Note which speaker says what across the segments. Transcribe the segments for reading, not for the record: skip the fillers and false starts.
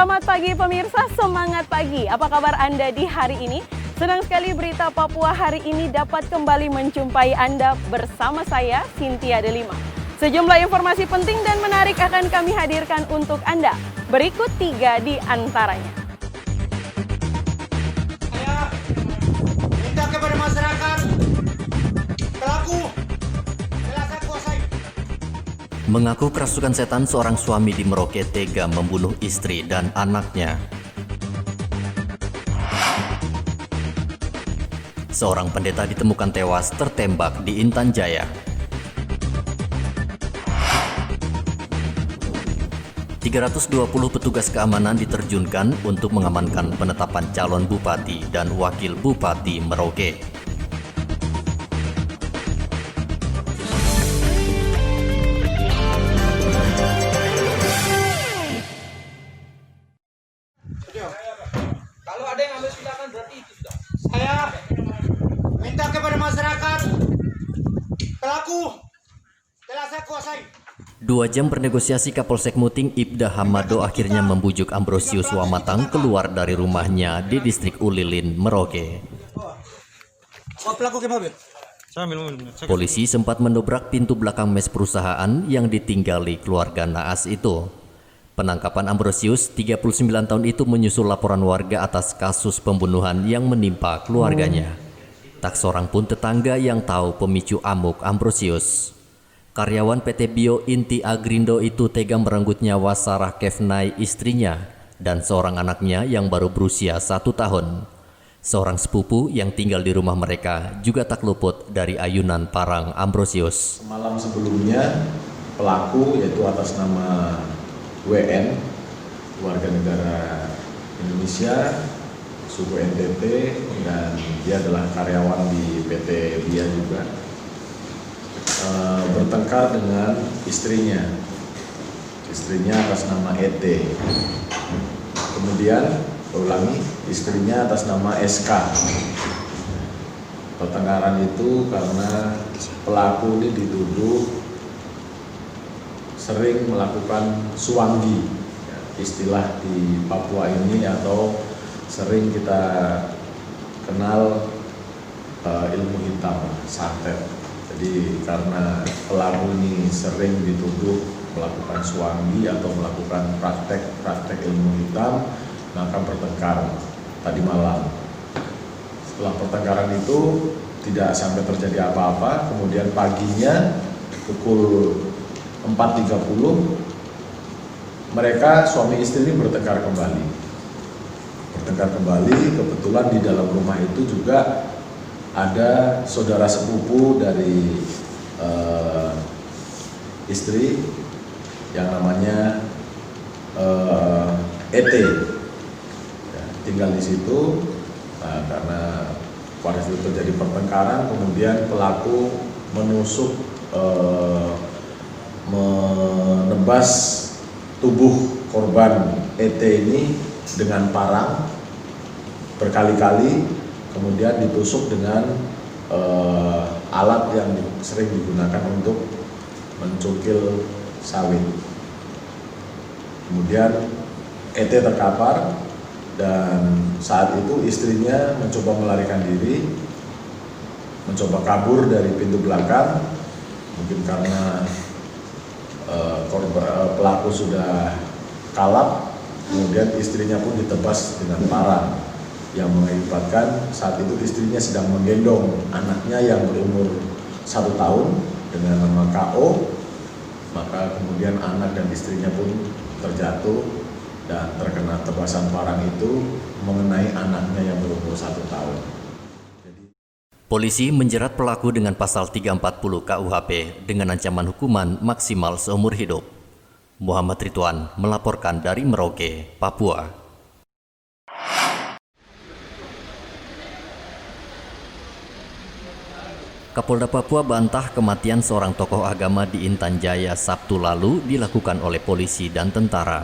Speaker 1: Selamat pagi pemirsa, semangat pagi. Apa kabar Anda di hari ini? Senang sekali berita Papua hari ini dapat kembali menjumpai Anda bersama saya, Cynthia Delima. Sejumlah informasi penting dan menarik akan kami hadirkan untuk Anda. Berikut 3 di antaranya.
Speaker 2: Saya minta kepada masyarakat, pelaku telah saya kuasai.
Speaker 3: Mengaku kerasukan setan, seorang suami di Merauke tega membunuh istri dan anaknya. Seorang pendeta ditemukan tewas tertembak di Intan Jaya. 320 petugas keamanan diterjunkan untuk mengamankan penetapan calon bupati dan wakil bupati Merauke.
Speaker 2: Kalau ada yang ambil silakan, berarti itu sudah. Saya minta kepada masyarakat, pelaku telah saya kuasai.
Speaker 3: 2 jam bernegosiasi, Kapolsek Muting Ibda Hamado akhirnya membujuk Ambrosius Wamatang keluar dari rumahnya di distrik Ulilin, Merauke.
Speaker 2: Pelaku kemana?
Speaker 3: Polisi sempat mendobrak pintu belakang mes perusahaan yang ditinggali keluarga naas itu. Penangkapan Ambrosius, 39 tahun itu menyusul laporan warga atas kasus pembunuhan yang menimpa keluarganya. Tak seorang pun tetangga yang tahu pemicu amuk Ambrosius. Karyawan PT Bio Inti Agrindo itu tega merenggut nyawa Sarah Kevnai, istrinya, dan seorang anaknya yang baru berusia 1 tahun. Seorang sepupu yang tinggal di rumah mereka juga tak luput dari ayunan parang Ambrosius.
Speaker 4: Malam sebelumnya, pelaku yaitu atas nama WN, warga negara Indonesia, suku NTT, dan dia adalah karyawan di PT Bia juga, bertengkar dengan istrinya atas nama ET. Kemudian, istrinya atas nama SK. Pertengkaran itu karena pelaku ini dituduh sering melakukan suwangi, istilah di Papua ini, atau sering kita kenal ilmu hitam, santet. Jadi karena pelaku ini sering dituduh melakukan suwangi atau melakukan praktek ilmu hitam, maka bertengkar tadi malam. Setelah pertengkaran itu tidak sampai terjadi apa-apa, kemudian paginya pukul 4.30 mereka suami istri ini bertengkar kembali. Kebetulan di dalam rumah itu juga ada saudara sepupu dari istri yang namanya ET, ya, tinggal di situ. Nah, karena pada situ terjadi pertengkaran, kemudian pelaku menusuk, menebas tubuh korban ET ini dengan parang berkali-kali, kemudian ditusuk dengan alat yang sering digunakan untuk mencungkil sawit. Kemudian ET terkapar, dan saat itu istrinya mencoba melarikan diri, mencoba kabur dari pintu belakang. Mungkin karena pelaku sudah kalap, kemudian istrinya pun ditebas dengan parang yang mengakibatkan saat itu istrinya sedang menggendong anaknya yang berumur 1 tahun dengan nama KO, maka kemudian anak dan istrinya pun terjatuh dan terkena tebasan parang itu mengenai anaknya yang berumur 1 tahun.
Speaker 3: Polisi menjerat pelaku dengan pasal 340 KUHP dengan ancaman hukuman maksimal seumur hidup. Muhammad Ridwan melaporkan dari Merauke, Papua. Kapolda Papua bantah kematian seorang tokoh agama di Intan Jaya Sabtu lalu dilakukan oleh polisi dan tentara.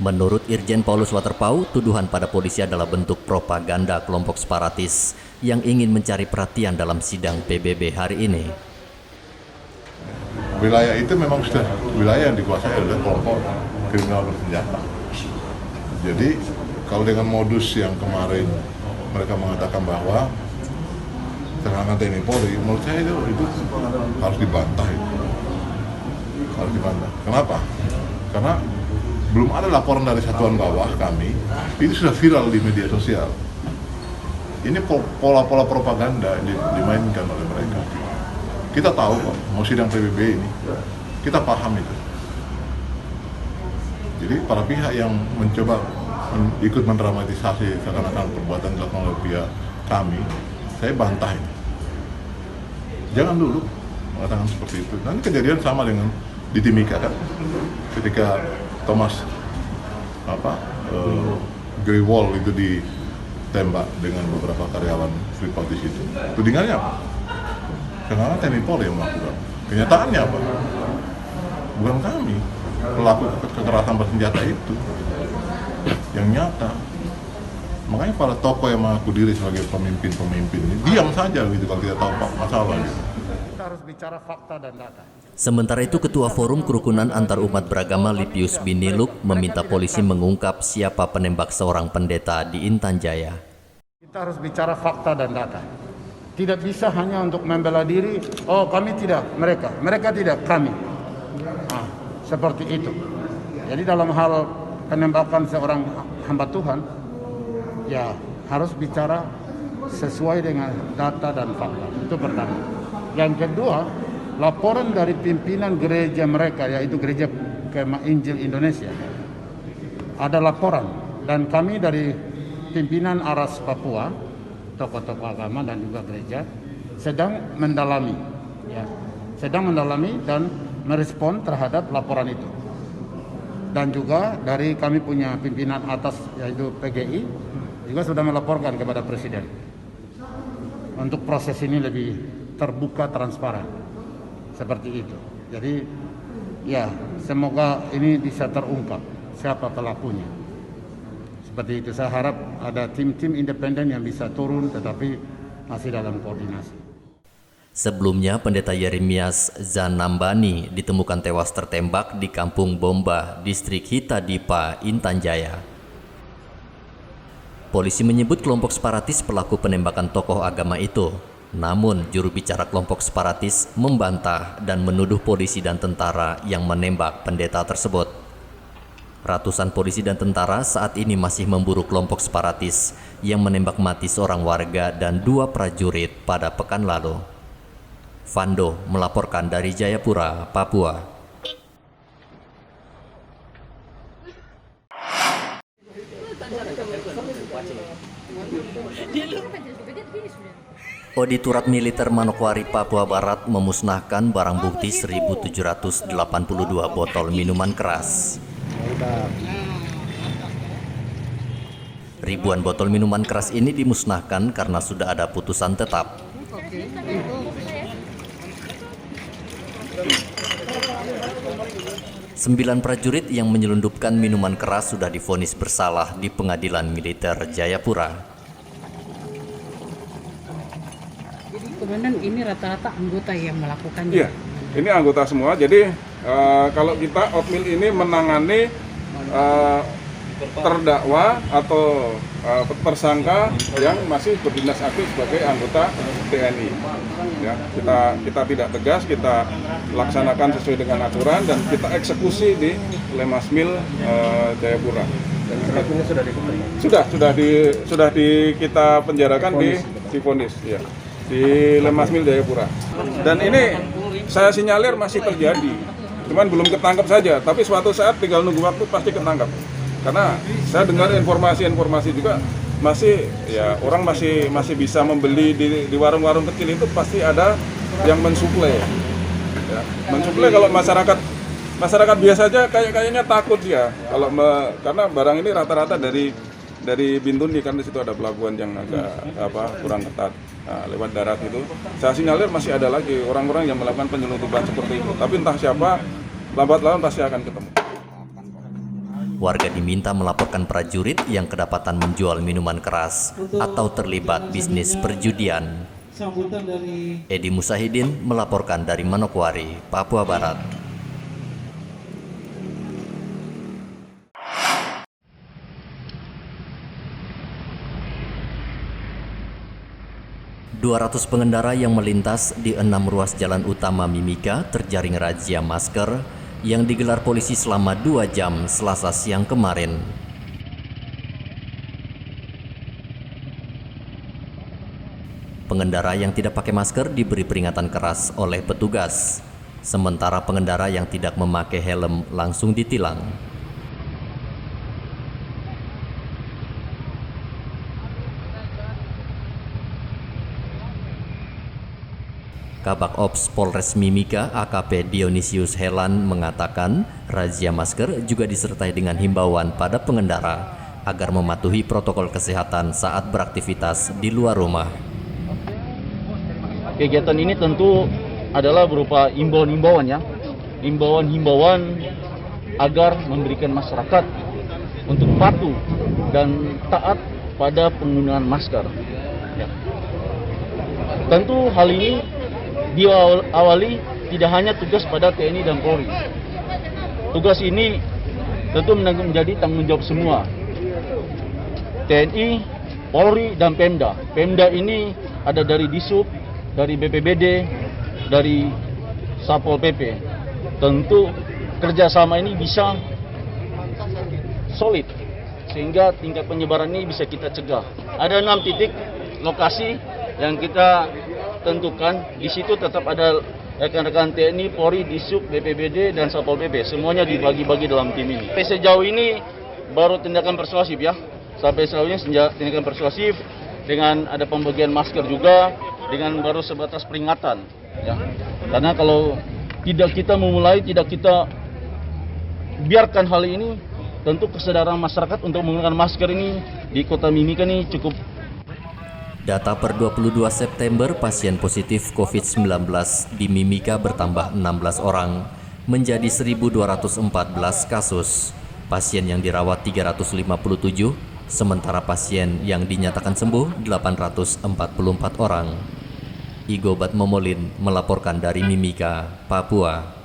Speaker 3: Menurut Irjen Paulus Waterpau, tuduhan pada polisi adalah bentuk propaganda kelompok separatis yang ingin mencari perhatian dalam sidang PBB hari ini.
Speaker 5: wilayah itu memang sudah wilayah yang dikuasai oleh kelompok kriminal bersenjata. Jadi kalau dengan modus yang kemarin mereka mengatakan bahwa serangan TNI Polri, menurut saya itu harus dibantah itu. Harus dibantah. Kenapa? Karena belum ada laporan dari satuan bawah kami, ini sudah viral di media sosial. Ini pola-pola propaganda dimainkan oleh mereka. Kita tahu kok, mau sidang PBB ini, kita paham itu. Jadi para pihak yang mencoba ikut mendramatisasi seakan-akan perbuatan dilakukan oleh pihak kami, saya bantah ini. Jangan dulu mengatakan seperti itu. Nanti kejadian sama dengan di Timika kan, ketika Thomas Greywall itu ditembak dengan beberapa karyawan Freeport di situ. Tudingannya apa? Karena TNI Polri yang melakukan. Kenyataannya apa? Bukan kami pelaku kekerasan bersenjata itu yang nyata. Makanya para tokoh yang mengaku diri sebagai pemimpin-pemimpin ini diam saja gitu kalau tidak tahu masalah gitu.
Speaker 6: Kita harus bicara fakta dan data.
Speaker 3: Sementara itu, Ketua Forum Kerukunan Antarumat Beragama Lipius Biniluk meminta polisi mengungkap siapa penembak seorang pendeta di Intan Jaya.
Speaker 6: Kita harus bicara fakta dan data. Tidak bisa hanya untuk membela diri, oh kami tidak, mereka tidak, kami. Nah, seperti itu. Jadi dalam hal penembakan seorang hamba Tuhan, ya harus bicara sesuai dengan data dan fakta. Itu pertama. Yang kedua, laporan dari pimpinan gereja mereka, yaitu Gereja Kemah Injil Indonesia, ada laporan, dan kami dari pimpinan Aras Papua, tokoh-tokoh agama dan juga gereja sedang mendalami, dan merespon terhadap laporan itu. Dan juga dari kami punya pimpinan atas, yaitu PGI, juga sudah melaporkan kepada Presiden untuk proses ini lebih terbuka, transparan. Seperti itu. Jadi ya semoga ini bisa terungkap siapa pelakunya. Seperti itu, saya harap ada tim-tim independen yang bisa turun tetapi masih dalam koordinasi.
Speaker 3: Sebelumnya, Pendeta Yeremias Zanambani ditemukan tewas tertembak di Kampung Bomba, Distrik Hitadipa, Intan Jaya. Polisi menyebut kelompok separatis pelaku penembakan tokoh agama itu. Namun, juru bicara kelompok separatis membantah dan menuduh polisi dan tentara yang menembak pendeta tersebut. Ratusan polisi dan tentara saat ini masih memburu kelompok separatis yang menembak mati seorang warga dan 2 prajurit pada pekan lalu. Vando melaporkan dari Jayapura, Papua. Auditorat Militer Manokwari, Papua Barat memusnahkan barang bukti 1.782 botol minuman keras. Ribuan botol minuman keras ini dimusnahkan karena sudah ada putusan tetap. Sembilan prajurit yang menyelundupkan minuman keras sudah divonis bersalah di Pengadilan Militer Jayapura.
Speaker 7: Komandan, ini rata-rata anggota yang melakukannya?
Speaker 8: Iya, ini anggota semua. Jadi kalau kita Otmil ini menangani terdakwa atau tersangka yang masih berdinas aktif sebagai anggota TNI. Ya, kita tidak tegas, kita laksanakan sesuai dengan aturan dan kita eksekusi di Lemasmil Jayapura. Dan sudah dikutuk? Sudah kita penjarakan di vonis, ya. Di Lemasmil Jayapura. Dan ini saya sinyalir masih terjadi, cuman belum ketangkap saja. Tapi suatu saat tinggal nunggu waktu pasti ketangkap. Karena saya dengar informasi juga masih ya orang masih bisa membeli di warung-warung kecil itu pasti ada yang mensuplai. Ya, mensuplai kalau masyarakat biasa aja kayaknya takut ya karena barang ini rata-rata dari Bintuni, kan di situ ada pelabuhan yang agak kurang ketat. Nah, lewat darat itu, saya sinyalir masih ada lagi orang-orang yang melakukan penyelundupan seperti itu. Tapi entah siapa, lambat laun pasti akan ketemu.
Speaker 3: Warga diminta melaporkan prajurit yang kedapatan menjual minuman keras atau terlibat bisnis perjudian.
Speaker 9: sambutan dari
Speaker 3: Edi Musahidin melaporkan dari Manokwari, Papua Barat. ...200 pengendara yang melintas di 6 ruas jalan utama Mimika terjaring razia masker yang digelar polisi selama 2 jam Selasa siang kemarin. Pengendara yang tidak pakai masker diberi peringatan keras oleh petugas, sementara pengendara yang tidak memakai helm langsung ditilang. Kabak Ops Polres Mimika AKP Dionisius Helan mengatakan razia masker juga disertai dengan himbauan pada pengendara agar mematuhi protokol kesehatan saat beraktivitas di luar rumah.
Speaker 10: Kegiatan ini tentu adalah berupa himbauan-himbauan ya, himbauan-himbauan agar memberikan masyarakat untuk patuh dan taat pada penggunaan masker. Ya. Tentu hal ini diawali tidak hanya tugas pada TNI dan Polri. Tugas ini tentu menjadi tanggung jawab semua. TNI, Polri, dan Pemda. Pemda ini ada dari Disub, dari BPBD, dari Satpol PP. Tentu kerjasama ini bisa solid sehingga tingkat penyebaran ini bisa kita cegah. Ada 6 titik lokasi yang kita tentukan. Di situ tetap ada rekan-rekan TNI, Polri, Disub, BPBD, dan Satpol PP. Semuanya dibagi-bagi dalam tim ini. Sampai sejauh ini baru tindakan persuasif ya. Sampai sejauh ini tindakan persuasif dengan ada pembagian masker juga, dengan baru sebatas peringatan. Ya. Karena kalau tidak kita memulai, tidak kita biarkan hal ini, tentu kesadaran masyarakat untuk menggunakan masker ini di Kota Mimika ini cukup.
Speaker 3: Data per 22 September pasien positif COVID-19 di Mimika bertambah 16 orang, menjadi 1.214 kasus. Pasien yang dirawat 357, sementara pasien yang dinyatakan sembuh 844 orang. Igobat Momolin melaporkan dari Mimika, Papua.